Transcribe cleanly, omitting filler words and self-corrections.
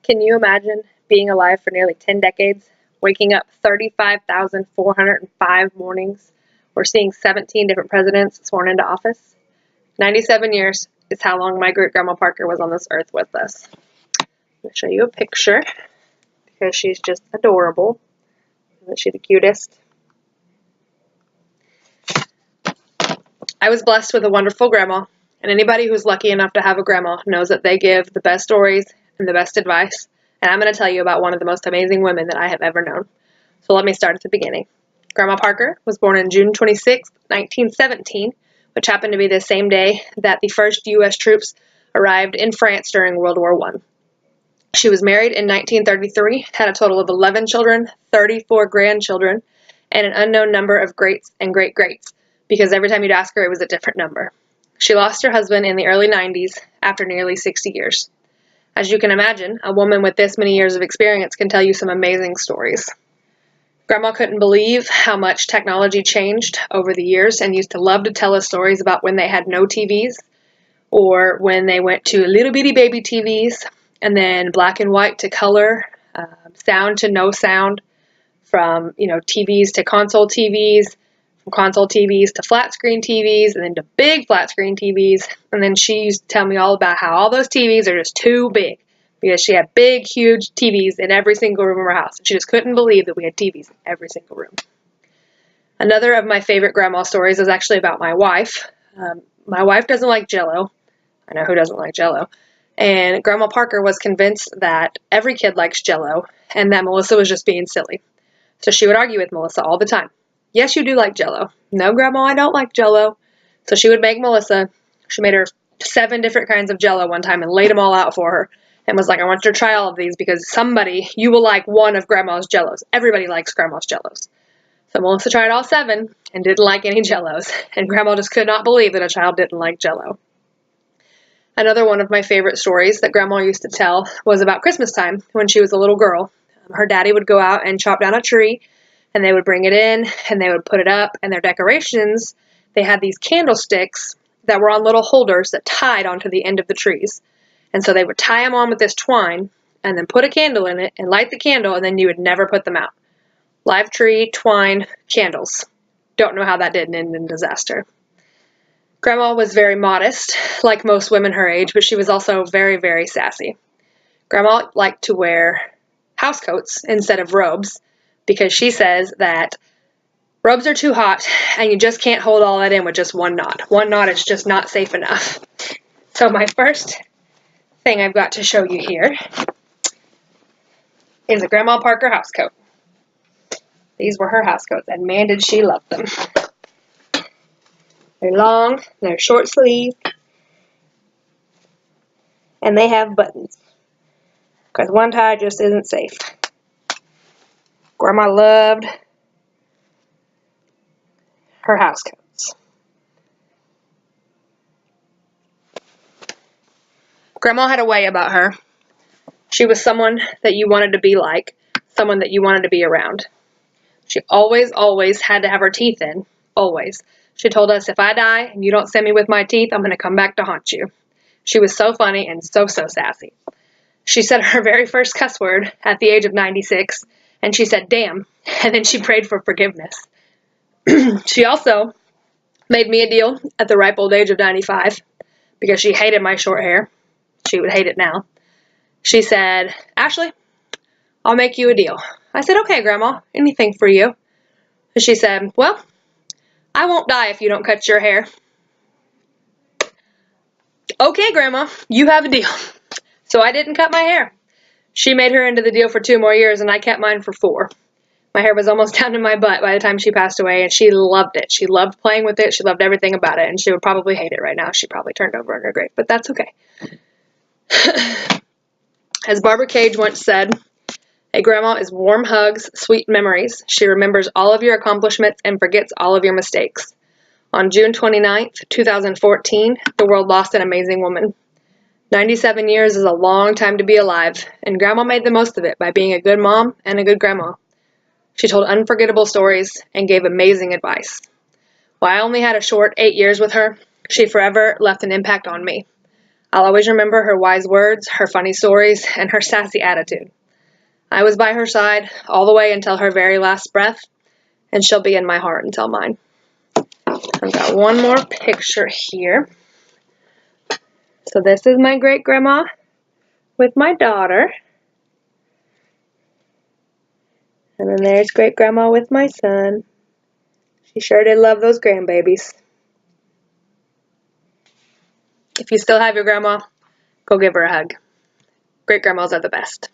Can you imagine being alive for nearly 10 decades, waking up 35,405 mornings, or seeing 17 different presidents sworn into office? 97 years is how long my great-grandma Parker was on this earth with us. I'm going to show you a picture because she's just adorable. Isn't she the cutest? I was blessed with a wonderful grandma, and anybody who's lucky enough to have a grandma knows that they give the best stories and the best advice, and I'm going to tell you about one of the most amazing women that I have ever known. So let me start at the beginning. Grandma Parker was born on June 26, 1917, which happened to be the same day that the first U.S. troops arrived in France during World War I. She was married in 1933, had a total of 11 children, 34 grandchildren, and an unknown number of greats and great-greats, because every time you'd ask her, it was a different number. She lost her husband in the early 90s after nearly 60 years. As you can imagine, a woman with this many years of experience can tell you some amazing stories. Grandma couldn't believe how much technology changed over the years and used to love to tell us stories about when they had no TVs or when they went to little bitty baby TVs and then black and white to color, sound to no sound, from TVs to console TVs, from console TVs to flat screen TVs, and then to big flat screen TVs. And then she used to tell me all about how all those TVs are just too big because she had big, huge TVs in every single room of her house. And she just couldn't believe that we had TVs in every single room. Another of my favorite grandma stories is actually about my wife. My wife doesn't like Jell-O. I know who doesn't like Jell-O. And Grandma Parker was convinced that every kid likes Jell-O and that Melissa was just being silly. So she would argue with Melissa all the time. Yes, you do like Jell-O. No, Grandma, I don't like Jell-O. So she would make Melissa, she made her 7 different kinds of Jell-O one time and laid them all out for her and was like, I want you to try all of these because you will like one of Grandma's Jell-Os. Everybody likes Grandma's Jell-Os. So Melissa tried all 7 and didn't like any Jell-Os. And Grandma just could not believe that a child didn't like Jell-O. Another one of my favorite stories that Grandma used to tell was about Christmas time when she was a little girl. Her daddy would go out and chop down a tree, and they would bring it in, and they would put it up, and their decorations, they had these candlesticks that were on little holders that tied onto the end of the trees. And so they would tie them on with this twine, and then put a candle in it, and light the candle, and then you would never put them out. Live tree, twine, candles. Don't know how that didn't end in disaster. Grandma was very modest, like most women her age, but she was also very, very sassy. Grandma liked to wear housecoats instead of robes because she says that robes are too hot and you just can't hold all that in with just one knot. One knot is just not safe enough. So my first thing I've got to show you here is a Grandma Parker housecoat. These were her housecoats, and man, did she love them. They're long, they're short sleeve, and they have buttons because one tie just isn't safe. Grandma loved her housecoats. Grandma had a way about her. She was someone that you wanted to be like, someone that you wanted to be around. She always, always had to have her teeth in. Always. She told us, if I die and you don't send me with my teeth, I'm going to come back to haunt you. She was so funny and so sassy. She said her very first cuss word at the age of 96, and she said, damn, and then she prayed for forgiveness. She also made me a deal at the ripe old age of 95 because she hated my short hair. She would hate it now. She said, Ashley, I'll make you a deal. I said, okay, Grandma, anything for you. And she said, well, I won't die if you don't cut your hair. Okay, Grandma, you have a deal. So I didn't cut my hair. She made her into the deal for 2 more years, and I kept mine for 4. My hair was almost down to my butt by the time she passed away, and she loved it. She loved playing with it. She loved everything about it, and she would probably hate it right now. She probably turned over in her grave, but that's okay. As Barbara Cage once said, a grandma is warm hugs, sweet memories. She remembers all of your accomplishments and forgets all of your mistakes. On June 29th, 2014, the world lost an amazing woman. 97 years is a long time to be alive, and Grandma made the most of it by being a good mom and a good grandma. She told unforgettable stories and gave amazing advice. While I only had a short 8 years with her, she forever left an impact on me. I'll always remember her wise words, her funny stories, and her sassy attitude. I was by her side all the way until her very last breath, and she'll be in my heart until mine. I've got one more picture here. So this is my great-grandma with my daughter. And then there's great-grandma with my son. She sure did love those grandbabies. If you still have your grandma, go give her a hug. Great-grandmas are the best.